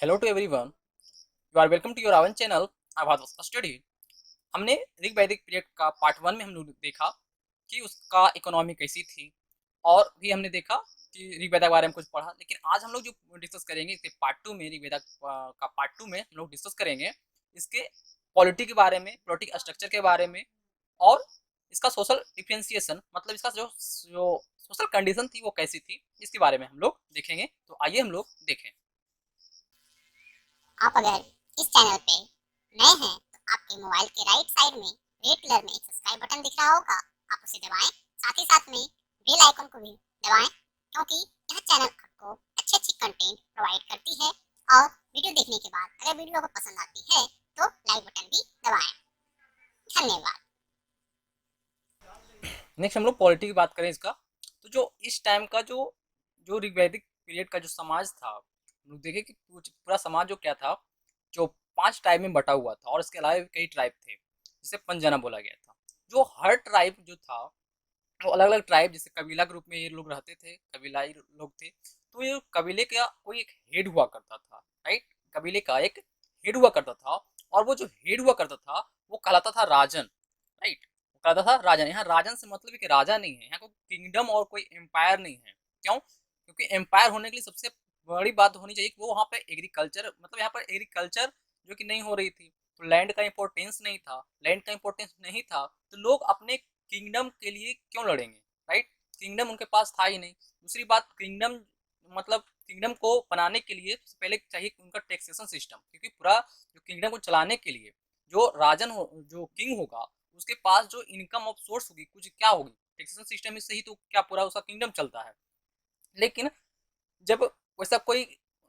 Hello to everyone, you are welcome to your own channel Awaaz study. हमने ऋग वैदिक period का पार्ट वन में हम लोग देखा कि उसका इकोनॉमी कैसी थी, और भी हमने देखा कि ऋग वेदा के बारे में कुछ पढ़ा। लेकिन आज हम लोग जो डिस्कस करेंगे इसके पार्ट टू में, ऋग वेदा का पार्ट टू में हम लोग डिस्कस करेंगे इसके पॉलिटी के बारे में, पॉलिटिक स्ट्रक्चर के बारे में, और इसका सोशल डिफ्रेंसिएशन, मतलब इसका जो जो सोशल कंडीशन थी वो कैसी थी, इसके बारे में हम लोग देखेंगे। तो आइए हम लोग देखें। आप अगर इस चैनल पे नए हैं तो आपके मोबाइल के राइट साइड में रेड कलर में एक सब्सक्राइब बटन दिख रहा होगा, आप उसे दबाएं। साथ ही साथ में बेल आइकन को भी दबाएं, क्योंकि यह चैनल आपको अच्छे अच्छे कंटेंट प्रोवाइड करती है। और वीडियो देखने के बाद अगर वीडियो आपको पसंद आती है तो लाइक बटन भी दबाएं। धन्यवाद। नेक्स्ट हम लोग पॉलिटी की बात करें इसका, तो जो इस टाइम का जो जो ऋग्वैदिक पीरियड का जो समाज था, हम लोग देखे कि पूरा समाज जो क्या था, जो 5 ट्राइब में बटा हुआ था, और इसके अलावा भी कई ट्राइब थे जिसे पंजना बोला गया था। जो हर ट्राइब जो था वो अलग अलग ट्राइब, जैसे कबीला के रूप में ये लोग रहते थे, कबीलाई लोग थे। तो ये कबीले का कोई एक हेड हुआ करता था, राइट। कबीले का एक हेड हुआ करता था, और वो जो हेड हुआ करता था वो कहलाता था राजन, राइट। वो कहलाता था राजन। यहाँ राजन से मतलब कि राजा नहीं है, यहाँ कोई किंगडम और कोई एम्पायर नहीं है। क्यों? क्योंकि एम्पायर होने के लिए सबसे बड़ी बात होनी चाहिए कि वो वहाँ पे एग्रीकल्चर, मतलब यहाँ पर एग्रीकल्चर जो कि नहीं हो रही थी, तो लैंड का इंपॉर्टेंस नहीं था। लैंड का इंपॉर्टेंस नहीं था तो लोग अपने किंगडम के लिए क्यों लड़ेंगे, राइट। किंगडम उनके पास था ही नहीं। दूसरी बात, किंगडम मतलब किंगडम को बनाने के लिए सबसे पहले चाहिए उनका टैक्सेशन सिस्टम, क्योंकि पूरा जो किंगडम को चलाने के लिए जो राजन हो, जो किंग होगा, उसके पास जो इनकम ऑफ सोर्स होगी, कुछ क्या होगी, टैक्सेशन सिस्टम से ही तो क्या पूरा उसका किंगडम चलता है। लेकिन जब वैसा कोई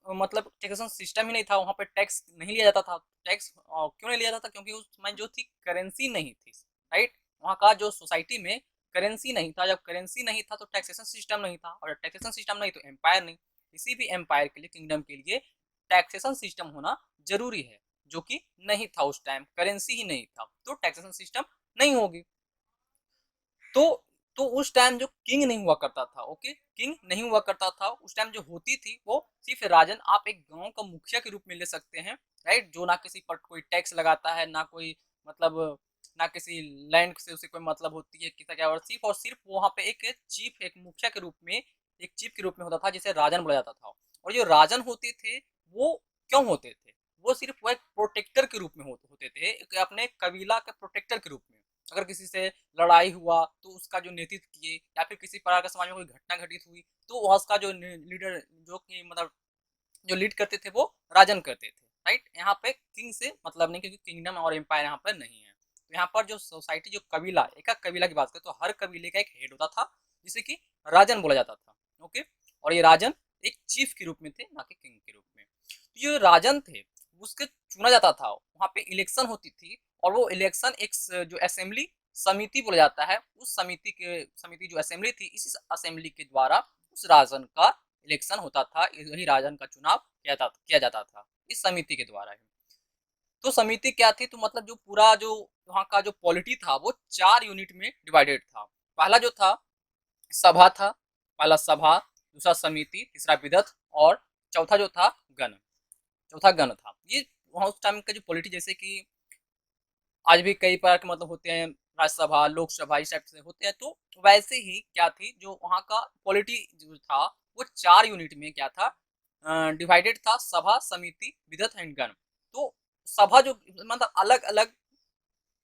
मतलब टैक्सेशन सिस्टम ही नहीं था, वहाँ पे टैक्स नहीं लिया जाता था। टैक्स क्यों नहीं लिया जाता था? क्योंकि उस समय जो थी करेंसी नहीं थी, राइट। वहाँ का जो सोसाइटी में करेंसी नहीं था। जब करेंसी नहीं था तो टैक्सेशन सिस्टम नहीं था, और टैक्सेशन सिस्टम नहीं तो एम्पायर नहीं। किसी भी एम्पायर के लिए, किंगडम के लिए टैक्सेशन सिस्टम होना जरूरी है, जो कि नहीं था उस टाइम। करेंसी ही नहीं था तो टैक्सेशन सिस्टम नहीं होगी। तो तो उस टाइम जो किंग नहीं हुआ करता था, ओके, किंग नहीं हुआ करता था उस टाइम, जो होती थी वो सिर्फ राजन। आप एक गांव का मुखिया के रूप में ले सकते हैं, राइट, जो ना किसी पर कोई टैक्स लगाता है, ना कोई मतलब, ना किसी लैंड से उसे कोई मतलब होती है किसी क्या, और सिर्फ वहाँ पे एक चीफ, एक मुखिया के रूप में, एक चीफ के रूप में होता था, जिसे राजन बोला जाता था। और जो राजन होते थे वो क्यों होते थे? वो सिर्फ वो एक प्रोटेक्टर के रूप में होते थे, अपने कबीला के प्रोटेक्टर के रूप में। अगर किसी से लड़ाई हुआ तो उसका जो नेतृत्व किए, या फिर किसी प्रकार का समाज में कोई घटना घटित हुई तो वह उसका जो लीडर, जो कि मतलब जो लीड करते थे वो राजन करते थे, राइट। यहाँ पे किंग से मतलब नहीं, क्योंकि किंगडम और एम्पायर यहाँ पर नहीं है। तो यहाँ पर जो सोसाइटी, जो कबीला, एक कबीला की बात करें तो हर कबीले का एक हेड होता था, जिसे कि राजन बोला जाता था, ओके। और ये राजन एक चीफ के रूप में थे, ना कि किंग के रूप में। तो ये राजन थे, उसके चुना जाता था, वहाँ पे इलेक्शन होती थी, और वो इलेक्शन एक जो असेंबली समिति बोला जाता है, उस समिति जो असेंबली थी, इसी असेंबली के द्वारा उस राजन का इलेक्शन होता था, यही राजन का चुनाव किया जाता था इस समिति के द्वारा ही। तो समिति क्या थी? तो मतलब जो पूरा जो वहाँ का जो पॉलिटी था वो 4 यूनिट में डिवाइडेड था। पहला जो था सभा था, पहला सभा, दूसरा समिति, तीसरा विदत, और चौथा जो था गण, चौथा गण था। ये वहाँ उस टाइम का जो पॉलिटी, जैसे कि आज भी कई प्रकार के मतलब होते हैं, राज्यसभा, लोकसभा, इस टाइप से होते हैं। तो वैसे ही क्या थी, जो वहाँ का पॉलिटी जो था वो 4 यूनिट में क्या था, डिवाइडेड था, सभा, समिति, विदत एंड गण। तो सभा जो मतलब अलग अलग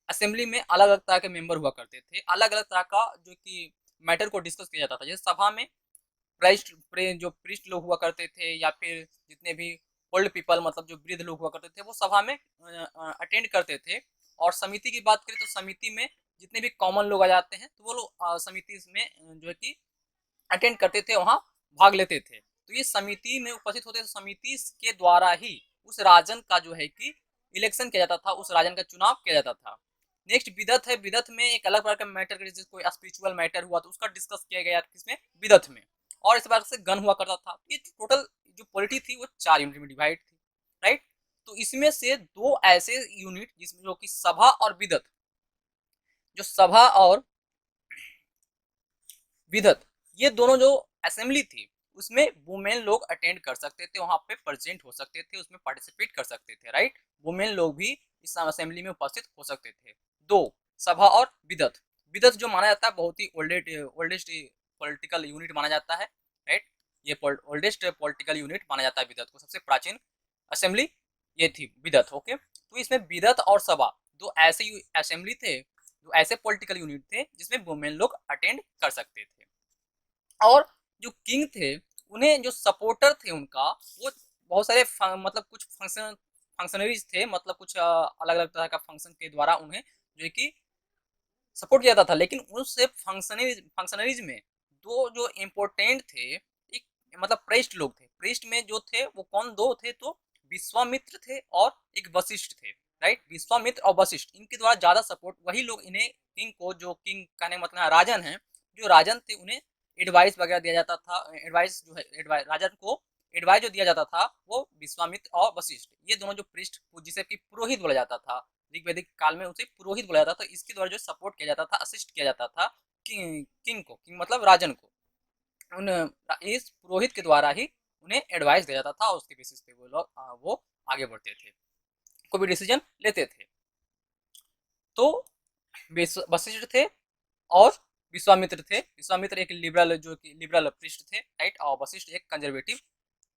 असेंबली में अलग अलग तरह के मेंबर हुआ करते थे, अलग अलग तरह का जो कि मैटर को डिस्कस किया जाता था। जैसे सभा में जो प्रीस्ट लोग हुआ करते थे, या फिर जितने भी ओल्ड पीपल, मतलब जो वृद्ध लोग हुआ करते थे, वो सभा में अटेंड करते थे। और समिति की बात करें तो समिति में जितने भी कॉमन लोग आ जाते हैं तो वो लोग समिति में जो है कि अटेंड करते थे, वहाँ भाग लेते थे। तो ये समिति में उपस्थित होते थे, समिति के द्वारा ही उस राजन का जो है कि इलेक्शन किया जाता था, उस राजन का चुनाव किया जाता था। नेक्स्ट विदत है। विदत में एक अलग प्रकार का मैटर, जैसे कोई स्पिरिचुअल मैटर हुआ तो उसका डिस्कस किया गया किसमें, विदत में। और इस बार से गन हुआ करता था। ये टोटल जो पॉलिटी थी वो 4 यूनिट में डिवाइड थी, राइट। तो इसमें से 2 ऐसे यूनिट जिसमें जो कि सभा और विदत, जो सभा और विदत, ये दोनों जो असेंबली थी उसमें वुमेन लोग अटेंड कर सकते थे, वहां पे प्रेजेंट हो सकते थे, उसमें पार्टिसिपेट कर सकते थे, राइट। वुमेन लोग भी इस असेंबली में उपस्थित हो सकते थे। दो, सभा और विदत। विदत जो माना जाता है बहुत ही ओल्डेस्ट पॉलिटिकल यूनिट माना जाता है, राइट। ये ओल्डेस्ट पॉलिटिकल यूनिट माना जाता है विदत को, सबसे प्राचीन असेंबली ये थी विदत। ओके, तो इसमें विदत और सभा दो ऐसे असेंबली थे, दो ऐसे पॉलिटिकल यूनिट थे जिसमें वुमेन लोग अटेंड कर सकते थे। और जो किंग थे, उन्हें जो सपोर्टर थे उनका, वो बहुत सारे मतलब कुछ फंक्शनरीज थे, मतलब कुछ अलग अलग तरह का फंक्शन के द्वारा उन्हें जो है कि सपोर्ट किया जाता था। लेकिन उस फंक्शनरीज में दो जो इम्पोर्टेंट थे, एक मतलब प्रेस्ट लोग थे। प्रेस्ट में जो थे वो कौन दो थे, तो विश्वामित्र थे और एक वशिष्ठ थे, राइट। विश्वामित्र और वशिष्ठ, इनके द्वारा ज्यादा सपोर्ट, वही लोग इन्हें किंग को, जो किंग कहने मतलब राजन है, जो राजन थे उन्हें एडवाइस वगैरह दिया जाता था। एडवाइस जो है, एडवाइस राजन को एडवाइस जो दिया जाता था वो विश्वामित्र और वशिष्ठ, ये दोनों जो पृष्ठ, जिसे कि पुरोहित बोला जाता था, ऋग्वैदिक काल में उसे पुरोहित बोला जाता था। तो इसके द्वारा जो सपोर्ट किया जाता था, असिस्ट किया जाता था किंग को, किंग मतलब राजन को, उन इस पुरोहित के द्वारा ही उन्हें एडवाइस दिया जाता था, और उसके बेसिस पे वो लोग वो आगे बढ़ते थे, कोई भी डिसीजन लेते थे। तो वशिष्ठ थे और विश्वामित्र थे। विश्वामित्र एक लिबरल, जो कि लिबरल पृष्ठ थे, राइट, और वशिष्ठ एक कंजर्वेटिव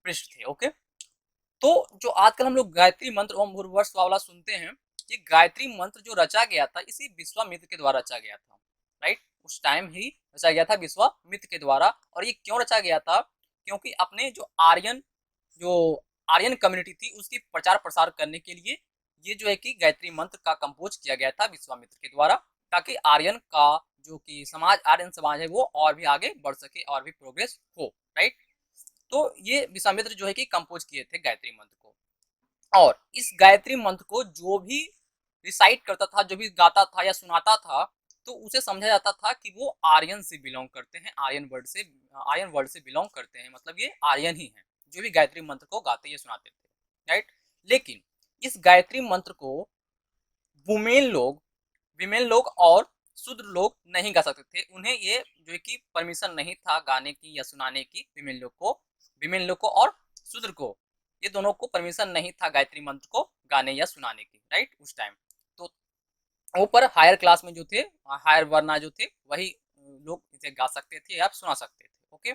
पृष्ठ थे। ओके, तो जो आजकल हम लोग गायत्री मंत्र ओम भूर्भुवः स्वः वाला सुनते हैं, ये गायत्री मंत्र जो रचा गया था इसी विश्वामित्र के द्वारा रचा गया था, राइट। उस टाइम ही रचा गया था विश्वामित्र के द्वारा। और ये क्यों रचा गया था, क्योंकि अपने जो आर्यन कम्युनिटी थी उसकी प्रचार प्रसार करने के लिए ये जो है कि गायत्री मंत्र का कंपोज किया गया था विश्वामित्र के द्वारा, ताकि आर्यन का जो कि समाज, आर्यन समाज है, वो और भी आगे बढ़ सके और भी प्रोग्रेस हो, राइट। तो ये विश्वामित्र जो है कि कंपोज किए थे गायत्री मंत्र को। और इस गायत्री मंत्र को जो भी रिसाइट करता था, जो भी गाता था या सुनाता था, तो उसे समझा जाता था कि वो आर्यन से बिलोंग करते हैं, आर्यन वर्ड से बिलोंग करते हैं, मतलब ये आर्यन ही है जो भी गायत्री मंत्र को गाते या सुनाते थे, राइट। लेकिन इस गायत्री मंत्र को वुमेन लोग विमेन लोग और शूद्र लोग नहीं गा सकते थे। उन्हें ये जो है कि परमिशन नहीं था गाने की या सुनाने की। विमेन लोग को और शूद्र को, ये दोनों को परमिशन नहीं था गायत्री मंत्र को गाने या सुनाने की, राइट, उस टाइम। तो ऊपर हायर क्लास में जो थे, हायर वर्ना जो थे, वही लोग इसे गा सकते थे या सुना सकते थे। ओके,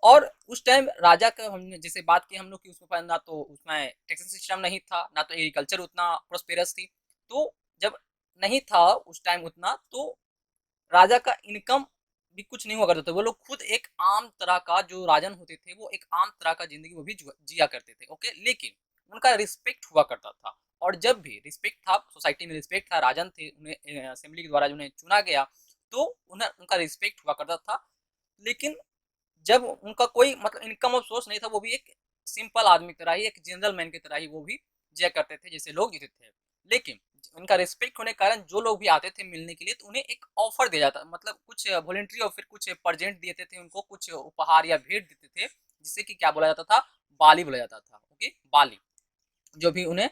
और उस टाइम राजा का हमने जैसे बात की हम लोग की, उसमें ना तो उसमें टैक्सेशन सिस्टम नहीं था, ना तो एग्रीकल्चर उतना प्रोस्पेरस थी। तो जब नहीं था उस टाइम उतना, तो राजा का इनकम भी कुछ नहीं हुआ करता था। वो लोग खुद एक आम तरह का, जो राजन होते थे वो एक आम तरह का जिंदगी वो भी जिया करते थे। ओके, लेकिन उनका रिस्पेक्ट हुआ करता था। और जब भी रिस्पेक्ट था, सोसाइटी में रिस्पेक्ट था, राजन थे, उन्हें असेंबली के द्वारा उन्हें चुना गया, तो उन्हें उनका रिस्पेक्ट हुआ करता था। लेकिन जब उनका कोई मतलब इनकम ऑफ सोर्स नहीं था, वो भी एक सिंपल आदमी की तरह ही, एक जनरल मैन की तरह ही वो भी जिया करते थे जैसे लोग जीते थे। लेकिन उनका रिस्पेक्ट होने के कारण जो लोग भी आते थे मिलने के लिए, तो उन्हें एक ऑफर दिया जाता, मतलब कुछ वॉलेंट्री और फिर कुछ प्रेजेंट देते थे उनको, कुछ उपहार या भेंट देते थे, जिससे कि क्या बोला जाता था, बाली बोला जाता था। ओके, बाली जो भी उन्हें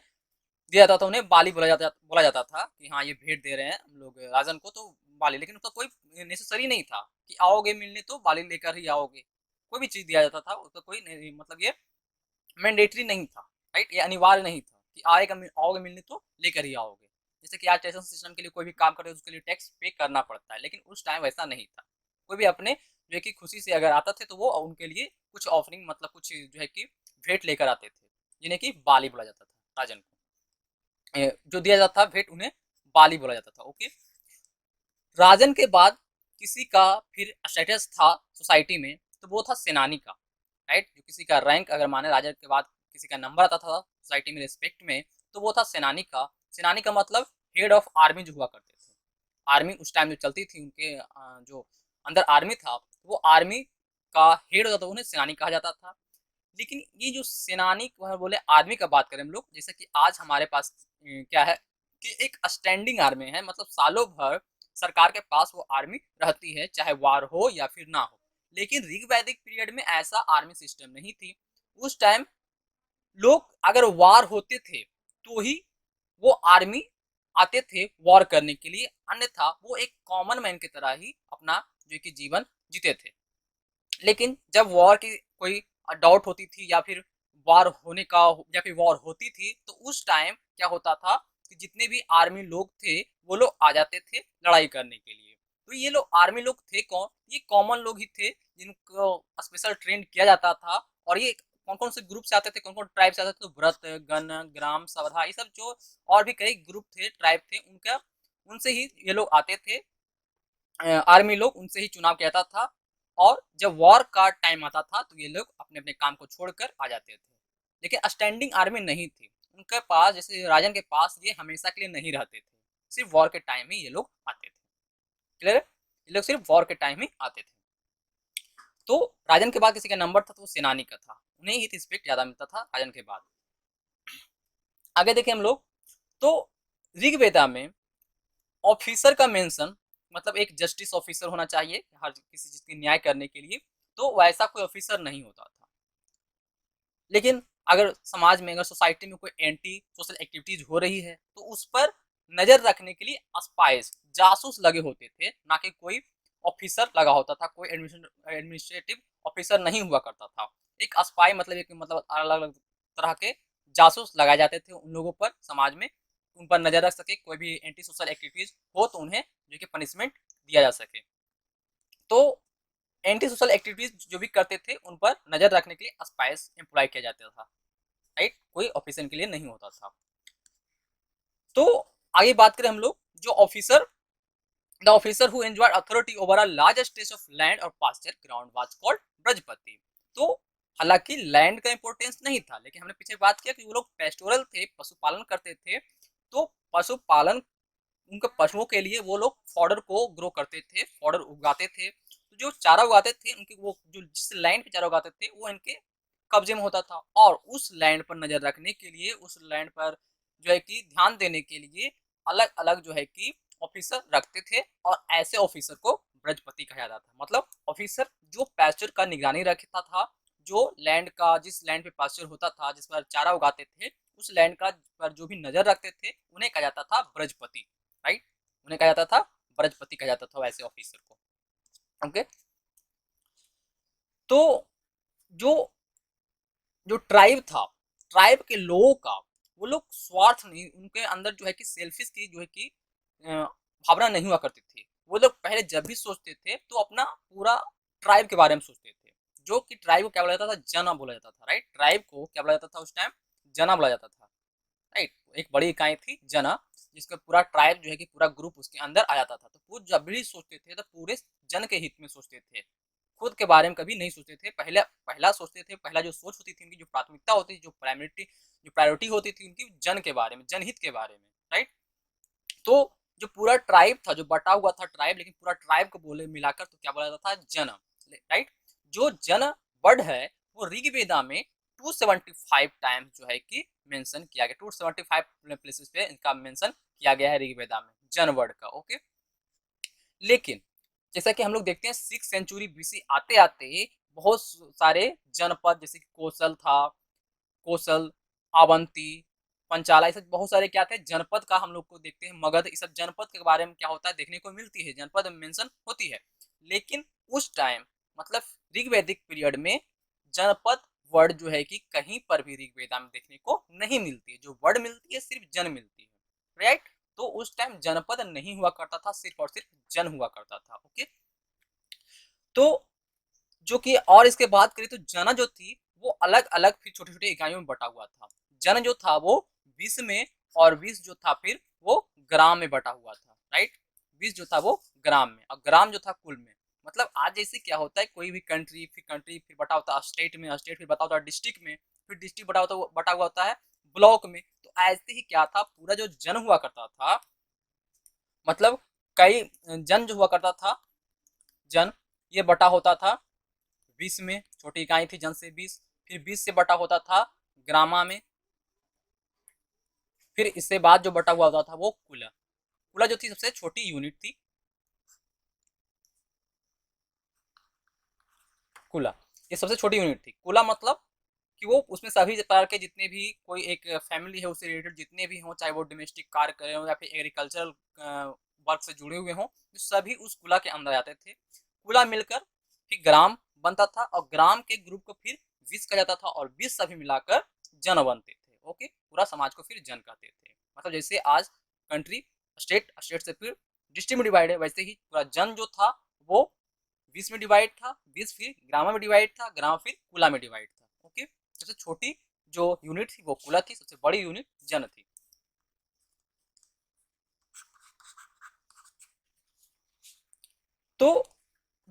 दिया जाता था, उन्हें बाली बोला जाता था कि हाँ ये भेंट दे रहे हैं हम लोग राजन को, तो बाली। लेकिन उसका कोई नेसेसरी नहीं था कि आओगे मिलने तो बाली लेकर ही आओगे, कोई भी चीज दिया जाता था उसका कोई नहीं, मतलब ये मैंडेटरी नहीं था, राइट, ये अनिवार्य नहीं था कि आओगे मिलने तो लेकर ही आओगे। जैसे कि आज टैक्सेशन सिस्टम के लिए कोई भी काम करे उसके लिए टैक्स पे करना पड़ता है, लेकिन उस टाइम वैसा नहीं था। कोई भी अपने जो है कि खुशी से अगर आता थे तो वो उनके लिए कुछ ऑफरिंग, मतलब कुछ जो है कि भेंट लेकर आते थे, जिन्हें कि बाली बोला जाता था। राजन को जो दिया जाता था भेंट, उन्हें बाली बोला जाता था। ओके, राजन के बाद किसी का फिर स्टेटस था सोसाइटी में, तो वो था सेनानी का, राइट। जो किसी का रैंक अगर माने, राजा के बाद किसी का नंबर आता था सोसाइटी में रिस्पेक्ट में, तो वो था सेनानी का। सेनानी का मतलब हेड ऑफ आर्मी जो हुआ करते थे। आर्मी उस टाइम जो चलती थी, उनके जो अंदर आर्मी था, वो आर्मी का हेड होता था, उन्हें सेनानी कहा जाता था। लेकिन ये जो सेनानी बोले आर्मी का बात करें हम लोग, जैसे कि आज हमारे पास क्या है कि एक स्टैंडिंग आर्मी है, मतलब सालों भर सरकार के पास वो आर्मी रहती है, चाहे वार हो या फिर ना हो। लेकिन ऋग्वैदिक पीरियड में ऐसा आर्मी सिस्टम नहीं थी। उस टाइम लोग अगर वार होते थे तो ही वो आर्मी आते थे वॉर करने के लिए, अन्यथा वो एक कॉमन मैन की तरह ही अपना जो कि जीवन जीते थे। लेकिन जब वॉर की कोई डाउट होती थी या फिर वॉर होने का या फिर वॉर होती थी, तो उस टाइम क्या होता था कि जितने भी आर्मी लोग थे वो लोग आ जाते थे लड़ाई करने के लिए। तो ये लोग आर्मी लोग थे कौन? ये कॉमन लोग ही थे जिनको स्पेशल ट्रेन किया जाता था। और ये कौन कौन से ग्रुप से आते थे, कौन कौन ट्राइब से आते थे? तो व्रत, गण, ग्राम, सवधा, ये सब जो और भी कई ग्रुप थे, ट्राइब थे, उनका उनसे ही ये लोग आते थे। आर्मी लोग उनसे ही चुनाव किया जाता था। और जब वॉर का टाइम आता था तो ये लोग अपने अपने काम को छोड़कर आ जाते थे। लेकिन स्टैंडिंग आर्मी नहीं थी उनके पास, जैसे राजन के पास ये हमेशा के लिए नहीं रहते थे, सिर्फ वॉर के टाइम ही ये लोग आते थे। क्लियर है? ये लोग सिर्फ वॉर के टाइम ही आते थे। तो राजन के बाद किसी का नंबर था तो वो सेनानी का था, उन्हें ही रिस्पेक्ट ज्यादा मिलता था राजन के बाद। आगे देखें हम लोग, तो ऋग्वेदा में ऑफिसर का मेंशन, मतलब एक जस्टिस ऑफिसर होना चाहिए हर किसी चीज की न्याय करने के लिए, तो वैसा कोई ऑफिसर नहीं होता था। लेकिन अगर समाज में, अगर सोसाइटी में कोई एंटी सोशल एक्टिविटीज हो रही है तो उस पर नजर रखने के लिए स्पाइस, जासूस लगे होते थे, ना कि कोई ऑफिसर लगा होता था। कोई एडमिनिस्ट्रेटिव ऑफिसर नहीं हुआ करता था। एक स्पाई मतलब एक मतलब अलग अलग तरह के जासूस लगाए जाते थे उन लोगों पर, समाज में उन पर नजर रख सके, कोई भी एंटी सोशल एक्टिविटीज हो तो उन्हें जो कि पनिशमेंट दिया जा सके। तो एंटी सोशल एक्टिविटीज जो भी करते थे उन पर नजर रखने के लिए स्पाइस एम्प्लॉय किया जाता था। राइट? कोई ऑफिसर के लिए नहीं होता था। तो आगे बात करें हम लोग, जो officer, the officer who enjoyed authority over a large stretch of land और pasture ground was called Brajpati. तो हालांकि लैंड का इंपॉर्टेंस नहीं था, लेकिन हमने पीछे बात किया कि वो लोग पेस्टोरल थे, पशुपालन करते थे। तो पशुपालन, उनके पशुओं के लिए वो लोग फॉडर को ग्रो करते थे, फॉडर उगाते थे। तो जो चारा उगाते थे उनके, वो जो जिस लैंड पे चारा उगाते थे वो इनके कब्जे में होता था। और उस लैंड पर नजर रखने के लिए, उस लैंड पर जो है कि ध्यान देने के लिए अलग अलग जो है कि ऑफिसर रखते थे। और ऐसे ऑफिसर को ब्रजपति कहा जाता था। मतलब ऑफिसर जो पैस्चर का निगरानी रखता था, जो लैंड का, जिस लैंड पे पास्चर होता था, जिस पर चारा उगाते थे, उस लैंड का पर जो भी नजर रखते थे उन्हें कहा जाता था ब्रजपति। राइट? उन्हें कहा जाता था ब्रजपति कहा जाता था वैसे ऑफिसर को। ओके। तो जो जो ट्राइब था, ट्राइब के लोगों का, वो लोग स्वार्थ नहीं, उनके अंदर जो है कि सेल्फिश की जो है कि भावना नहीं हुआ करती थी। वो लोग पहले जब भी सोचते थे तो अपना पूरा ट्राइब के बारे में सोचते थे। जो कि ट्राइब को क्या बोला जाता था? जना बोला जाता था। राइट? ट्राइब को क्या बोला जाता था उस टाइम? जना बोला जाता था। राइट? एक बड़ी इकाई थी जना, जिसका पूरा ट्राइब जो है कि पूरा ग्रुप उसके अंदर आ जाता था। तो वो जब भी सोचते थे तो पूरे जन के हित में सोचते थे, खुद के बारे में कभी नहीं सोचते थे। पहले पहला सोचते थे, पहला जो सोच होती थी उनकी, जो प्राथमिकता होती थी, जो प्राइमरिटी, जो प्रायोरिटी होती थी उनकी, जन के बारे में, जनहित के बारे में। राइट? तो जो पूरा ट्राइब था, जो बटा हुआ था ट्राइब, लेकिन पूरा ट्राइब को बोले मिलाकर तो क्या बोला जाता था? जन। राइट? जो जन वर्ड है वो ऋग्वेदा में 275 टाइम्स जो है कि मेंशन किया गया, 275 प्लेसेस पे इनका मेंशन किया गया है ऋग्वेदा में, जन वर्ड का। ओके। लेकिन जैसा कि हम लोग देखते हैं 6th सेंचुरी बीसी आते आते बहुत सारे जनपद, जैसे कि कौशल था, कौशल, अवंती, पंचाला, ये सब बहुत सारे क्या थे? जनपद का हम लोग को देखते हैं। मगध, ये सब जनपद के बारे में क्या होता है देखने को मिलती है, जनपद में मेंशन होती है। लेकिन उस टाइम, मतलब ऋग्वैदिक पीरियड में, जनपद वर्ड जो है कि कहीं पर भी ऋग्वेदा में देखने को नहीं मिलती है। जो वर्ड मिलती है सिर्फ जन मिलती है। राइट? तो उस टाइम जनपद नहीं हुआ करता था, सिर्फ और सिर्फ जन हुआ करता था। ओके। तो जो कि, और इसके बात करें तो जन जो थी वो अलग अलग फिर छोटे छोटे इकाइयों में बटा हुआ था। जन जो था वो विश्व में, और विश्व जो था फिर वो ग्राम में बटा हुआ था। राइट? विश्व जो था वो ग्राम में, और ग्राम जो था कुल में। मतलब आज जैसे क्या होता है, कोई भी कंट्री फिर बटा होता है स्टेट में, स्टेट फिर बटा होता है डिस्ट्रिक्ट में, फिर डिस्ट्रिक्ट बटा हुआ होता है ब्लॉक में। तो ऐसे ही क्या था, पूरा जो जन हुआ करता था, मतलब कई जन जो हुआ करता था, जन, ये बटा होता था 20 में, छोटी इकाई थी जन से 20, फिर 20 से बटा होता था ग्रामा में, फिर इससे बाद जो बटा हुआ होता था वो कुला। कुला जो थी सबसे छोटी यूनिट थी, कुला, ये सबसे छोटी यूनिट थी। कुला मतलब कि वो उसमें सभी प्रकार के जितने भी कोई एक फैमिली है उससे रिलेटेड जितने भी हों, चाहे वो डोमेस्टिक कार्य करे हो या फिर एग्रीकल्चरल वर्क से जुड़े हुए हों, तो सभी उस कुला के अंदर आते थे। कुला मिलकर फिर ग्राम बनता था और ग्राम के ग्रुप को फिर विस कहा जाता था और विस सभी मिलाकर जन बनते थे। ओके, पूरा समाज को फिर जन कहते थे। मतलब जैसे आज कंट्री स्टेट, स्टेट से फिर डिस्ट्रिक्ट में डिवाइड है, वैसे ही पूरा जन जो था वो विस में डिवाइड था, विस फिर ग्रामा में डिवाइड था, ग्राम फिर कुला में डिवाइड था। ओके, सबसे छोटी जो यूनिट थी वो कुला थी, सबसे बड़ी यूनिट जन थी। तो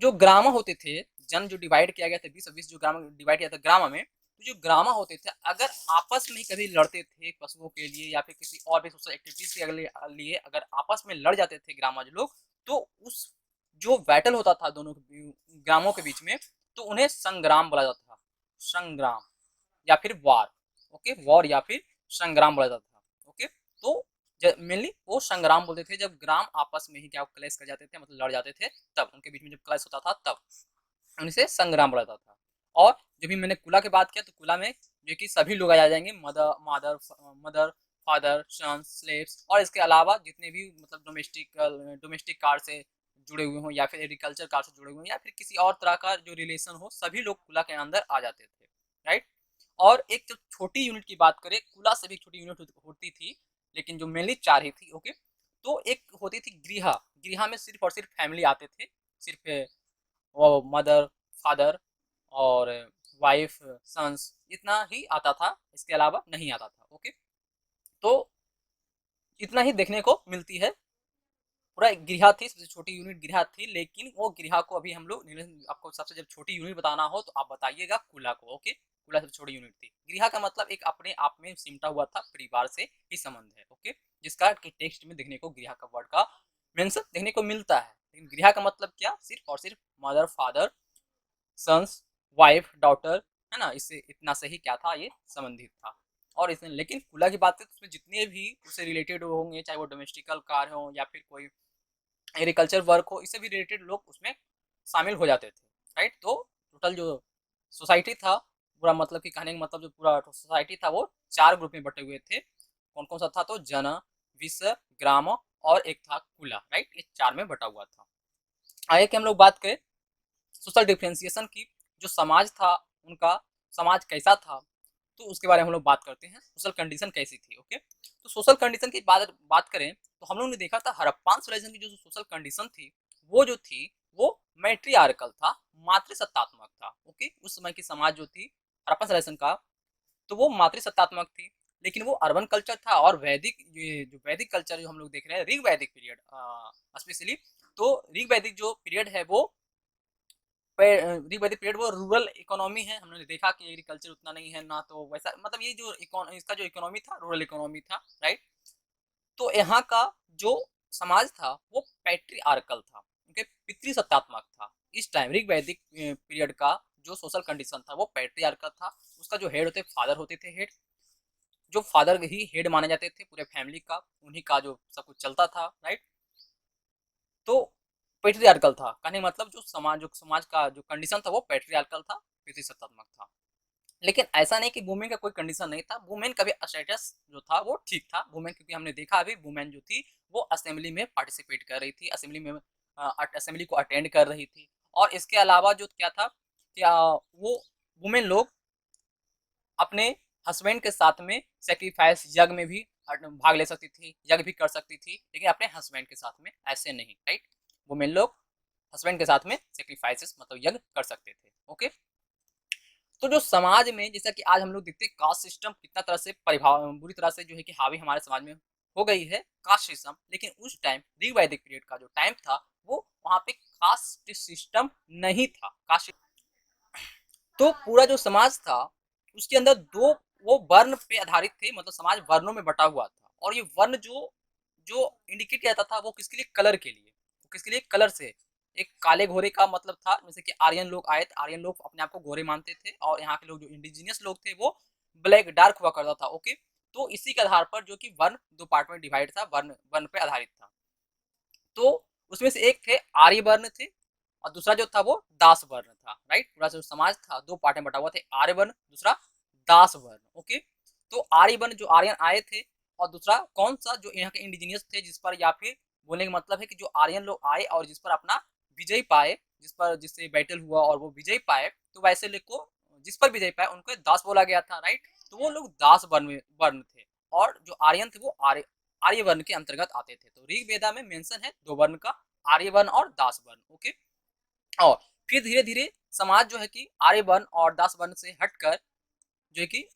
जो ग्रामा होते थे, जन जो डिवाइड किया गया था 20 जो ग्राम डिवाइड किया था ग्रामा में, तो जो ग्रामा होते थे अगर आपस में कभी लड़ते थे पशुओं के लिए या फिर किसी और भी सोशल एक्टिविटीज के लिए अगर आपस में लड़ जाते थे ग्रामज लोग, तो उस जो बैटल होता था दोनों ग्रामों के बीच में, तो उन्हें संग्राम बोला जाता था। संग्राम या फिर वार। ओके, वॉर या फिर संग्राम बोला जाता था। ओके, तो मेनली वो संग्राम बोलते थे जब ग्राम आपस में ही क्या क्लेश कर जाते थे, मतलब लड़ जाते थे, तब उनके बीच में जब क्लेश होता था तब उनसे संग्राम बोला जाता था। और जब भी मैंने कुला की बात किया तो कुला में जो कि सभी लोग आ जाएंगे, मदर फादर सन स्लेव्स, और इसके अलावा जितने भी मतलब डोमेस्टिक कार से जुड़े हुए हों या फिर एग्रीकल्चर कार से जुड़े हुए हों या फिर किसी और तरह का जो रिलेशन हो, सभी लोग कुला के अंदर आ जाते थे। राइट। और एक जो छोटी यूनिट की बात करें, कुला से भी छोटी यूनिट होती थी, लेकिन जो मेनली 4 ही थी। ओके, तो एक होती थी गृहा। गृहा में सिर्फ और सिर्फ फैमिली आते थे, सिर्फ वो मदर फादर और वाइफ सन्स, इतना ही आता था, इसके अलावा नहीं आता था। ओके, तो इतना ही देखने को मिलती है। पूरा एक गृहा थी, सबसे छोटी यूनिट गृहा थी, लेकिन वो गृहा को अभी हम लोग, आपको सबसे जब छोटी यूनिट बताना हो तो आप बताइएगा कुला को। ओके, कुला सबसे छोटी यूनिट थी। गृहा का मतलब एक अपने आप में सिमटा हुआ था, परिवार से ही संबंध है। ओके, जिसका कि टेक्स्ट में देखने को गृहा का वर्ड का मेंशन देखने को मिलता है, लेकिन गृहा का मतलब क्या, सिर्फ और सिर्फ mother father sons wife daughter, है ना, इससे इतना से ही क्या था, ये संबंधित था। और इसमें लेकिन कुला की बात है तो उसमें जितने भी उससे रिलेटेड होंगे, चाहे वो डोमेस्टिकल कार हो या फिर कोई एग्रीकल्चर वर्क हो, इससे भी रिलेटेड लोग उसमें शामिल हो जाते थे। राइट। तो टोटल जो सोसाइटी था, पूरा मतलब कि कहने का मतलब जो पूरा सोसाइटी था वो 4 ग्रुप में बटे हुए थे। कौन कौन सा था, तो जन, विश्व, ग्राम और एक था कुला। राइट, ये 4 में बटा हुआ था। आगे कि हम लोग बात करें सोशल डिफ्रेंसिएशन की, जो समाज था उनका, समाज कैसा था, तो उसके बारे में हम लोग बात करते हैं, सोशल कंडीशन कैसी थी। ओके, तो सोशल कंडीशन की बात करें तो हम लोग ने देखा था हड़प्पन सिविलाइजेशन की जो सोशल कंडीशन थी वो जो थी वो मैट्रियार्कल था, मातृसत्तात्मक था। ओके, उस समय की समाज जो थी हड़प्पन सिविलाइजेशन का, तो वो मातृसत्तात्मक थी। लेकिन वो अर्बन कल्चर था और वैदिक, ये जो वैदिक कल्चर जो हम लोग देख रहे हैं, ऋग वैदिक पीरियड स्पेशली, तो ऋग वैदिक जो पीरियड है वो पीरियड वो रूरल इकोनॉमी है। हमने देखा कि एग्रीकल्चर उतना नहीं है ना, तो वैसा मतलब ये जो इसका जो इकोनॉमी था रूरल इकोनॉमी था। राइट। तो यहाँ का जो समाज था वो पैट्रियार्कल था, उनके पितृसत्तात्मक था। इस टाइम ऋग वैदिक पीरियड का जो सोशल कंडीशन था वो पैट्रियार्कल था। उसका जो हेड होते फादर होते थे, हेड, जो फादर ही हेड माने जाते थे पूरे फैमिली का, उन्हीं का जो सब कुछ चलता था। राइट। तो पेट्रियार्कल था, कहने का मतलब जो समाज का जो कंडीशन था वो पेट्रियार्कल था, पितृसत्तात्मक था। लेकिन ऐसा नहीं कि वुमेन का कोई कंडीशन नहीं था, वुमेन का भी स्टेटस जो था वो ठीक था। वुमेन, क्योंकि हमने देखा अभी वुमेन जो थी वो असेंबली में पार्टिसिपेट कर रही थी, असेंबली में असेंबली को अटेंड कर रही थी। और इसके अलावा जो क्या था, क्या वो वुमेन लोग अपने हस्बैंड के साथ में सेक्रीफाइस यज्ञ में भी भाग ले सकती थी, यज्ञ भी कर सकती थी, लेकिन अपने हस्बैंड के साथ में ऐसे नहीं। राइट, वुमेन लोग हस्बैंड के साथ में सेक्रीफाइसेस मतलब यज्ञ कर सकते थे। ओके, तो जो समाज में जैसा कि आज हम लोग देखते हैं कास्ट सिस्टम कितना तरह से परिभाव बुरी तरह से जो है कि हावी हमारे समाज में हो गई है कास्ट सिस्टम, लेकिन उस टाइम ऋग वैदिक पीरियड का जो टाइम था वो वहाँ पे कास्ट सिस्टम नहीं था। कास्ट, तो पूरा जो समाज था उसके अंदर दो वो वर्ण पे आधारित थे, मतलब समाज वर्णों में बटा हुआ था। और ये वर्ण जो जो इंडिकेट किया जाता था वो किसके लिए, कलर के लिए, वो किसके लिए, कलर से। एक काले घोरे का मतलब था, जैसे कि आर्यन लोग आए, आर्यन लोग अपने आप को गोरे मानते थे और यहाँ के लोग जो इंडिजिनियस लोग थे वो ब्लैक डार्क हुआ करता था। ओके, तो इसी के आधार पर जो कि वर्ण दो पार्ट में डिवाइड था, वर्ण वर्ण पे आधारित था। तो उसमें से एक थे आर्य वर्ण थे और दूसरा जो था वो दास वर्ण था। राइट, पूरा जो समाज था दो पार्ट में बटा हुआ थे, आर्य वर्ण दूसरा दास वर्ण। ओके, तो आर्य वर्ण जो आर्यन आए थे और दूसरा कौन सा, जो यहाँ के इंडिजिनियस थे, जिस पर या फिर बोलने का मतलब है कि जो आर्यन लोग आए और जिस पर अपना विजय पाए, जिससे बैटल हुआ और वो विजय पाए, तो वैसे लोग को जिस पर विजय पाए उनको दास बोला गया था, राइट। तो वो लोग दास वर्ण थे, और जो आर्यन थे वो आर्य वर्ण के अंतर्गत आते थे। तो ऋग्वेदा में मेंशन है दो वर्ण का, आर्य वर्ण और दास वर्ण, ओके। और फिर धीरे धीरे समाज जो है कि आर्य वर्ण और दास वर्ण से हटकर, जो है कि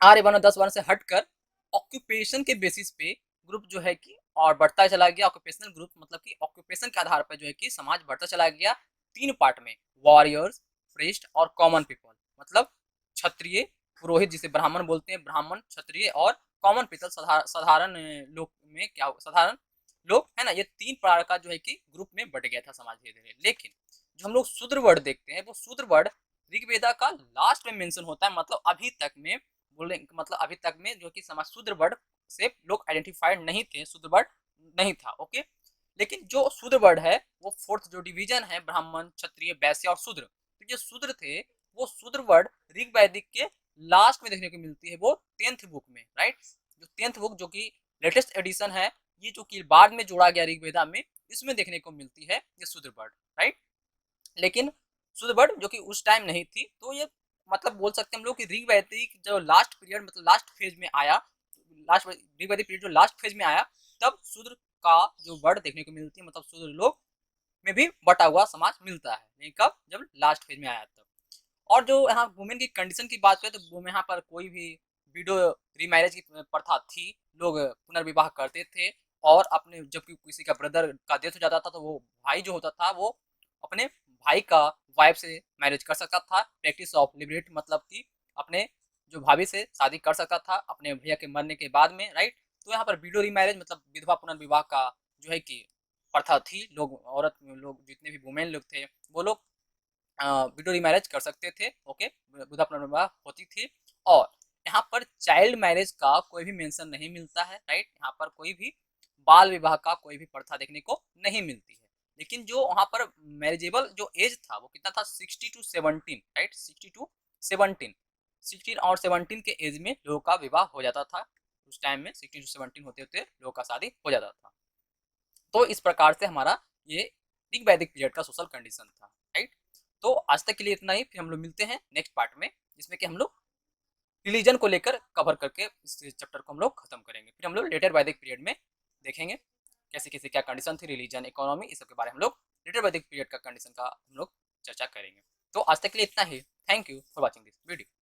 आर्य वर्ण और दास वर्ण से हटकर ऑक्यूपेशन के बेसिस पे ग्रुप जो है कि और बढ़ता चला गया। ऑक्यूपेशनल ग्रुप मतलब कि ऑक्यूपेशन के आधार पर जो है कि समाज बढ़ता चला गया तीन पार्ट में, वॉरियर्स, प्रीस्ट और कॉमन पीपल। मतलब क्षत्रिय, पुरोहित जिसे ब्राह्मण बोलते हैं, ब्राह्मण, क्षत्रिय और कॉमन पीपल साधारण लोग में क्या साधारण लोग है ना, ये तीन प्रकार का जो है कि ग्रुप में बढ़ गया था समाज धीरे धीरे। लेकिन जो हम लोग शूद्र वर्ड देखते हैं, वो शूद्र वर्ड ऋग्वेदा का लास्ट में मेंशन होता है। मतलब अभी तक में बोले, मतलब अभी तक में जो कि समाज शूद्र वर्ड से लोग आइडेंटिफाइड नहीं थे, शूद्र वर्ड नहीं था, ओके। लेकिन जो शूद्र वर्ड है वो फोर्थ जो डिवीजन है, ब्राह्मण, क्षत्रिय, वैश्य और शूद्र, तो जो शूद्र थे वो शूद्र वर्ड ऋग वैदिक के लास्ट में देखने को मिलती है, वो 10th बुक में, राइट। जो 10th बुक जो कि लेटेस्ट एडिशन है, ये जो कि बाद में जोड़ा गया ऋग्वेदा में, इसमें देखने को मिलती है ये शूद्र वर्ड, राइट। लेकिन शूद्र वर्ड जो कि उस टाइम नहीं थी, तो ये मतलब बोल सकते हैं हम लोग कि ऋग वैदिक जो लास्ट पीरियड मतलब लास्ट फेज में आया, लास्ट ऋग वैदिक पीरियड जो लास्ट फेज में आया, तब शूद्र का जो वर्ड देखने को मिलती है, मतलब शूद्र लोग में भी बटा हुआ समाज मिलता है। नहीं कब, जब लास्ट फेज में आया तब। और जो यहाँ वुमेन की कंडीशन की बात करें, तो वो यहाँ पर कोई भी विडो रीमैरिज की प्रथा थी, लोग पुनर्विवाह करते थे। और अपने जब किसी का ब्रदर का डेथ हो जाता था, तो वो भाई जो होता था वो अपने भाई का वाइफ से मैरिज कर सकता था। प्रैक्टिस ऑफ लिबरेट मतलब कि अपने जो भाभी से शादी कर सकता था अपने भैया के मरने के बाद में, राइट। तो यहाँ पर विडो रीमैरिज मतलब विधवा पुनर्विवाह का जो है कि प्रथा थी। लोग, औरत लोग, जितने भी वुमेन लोग थे, वो लोग विडो रीमैरिज कर सकते थे, ओके, विधवा पुनर्विवाह होती थी। और यहाँ पर चाइल्ड मैरिज का कोई भी मेंशन नहीं मिलता है, राइट। यहाँ पर कोई भी बाल विवाह का कोई भी प्रथा देखने को नहीं मिलती है। लेकिन जो वहाँ पर मैरिजेबल जो एज था वो कितना था, 60 to 17, राइट, 60 to 17, 16 और 17 के एज में लोगों का विवाह हो जाता था। उस टाइम में 16 to 17 होते होते लोगों का शादी हो जाता था। तो इस प्रकार से हमारा ये ऋग वैदिक पीरियड का सोशल कंडीशन था, राइट। तो आज तक के लिए इतना ही, फिर हम लोग मिलते हैं नेक्स्ट पार्ट में, जिसमें कि हम लोग रिलीजन को लेकर कवर करके इस चैप्टर को हम लोग खत्म करेंगे। फिर हम लोग लेटर वैदिक पीरियड में देखेंगे कैसे कैसे क्या कंडीशन थी, रिलीजन, इकोनॉमी, इस सब के बारे में हम लोग लेटर वैदिक पीरियड का कंडीशन का हम लोग चर्चा करेंगे। तो आज तक के लिए इतना ही। Thank you for watching this video.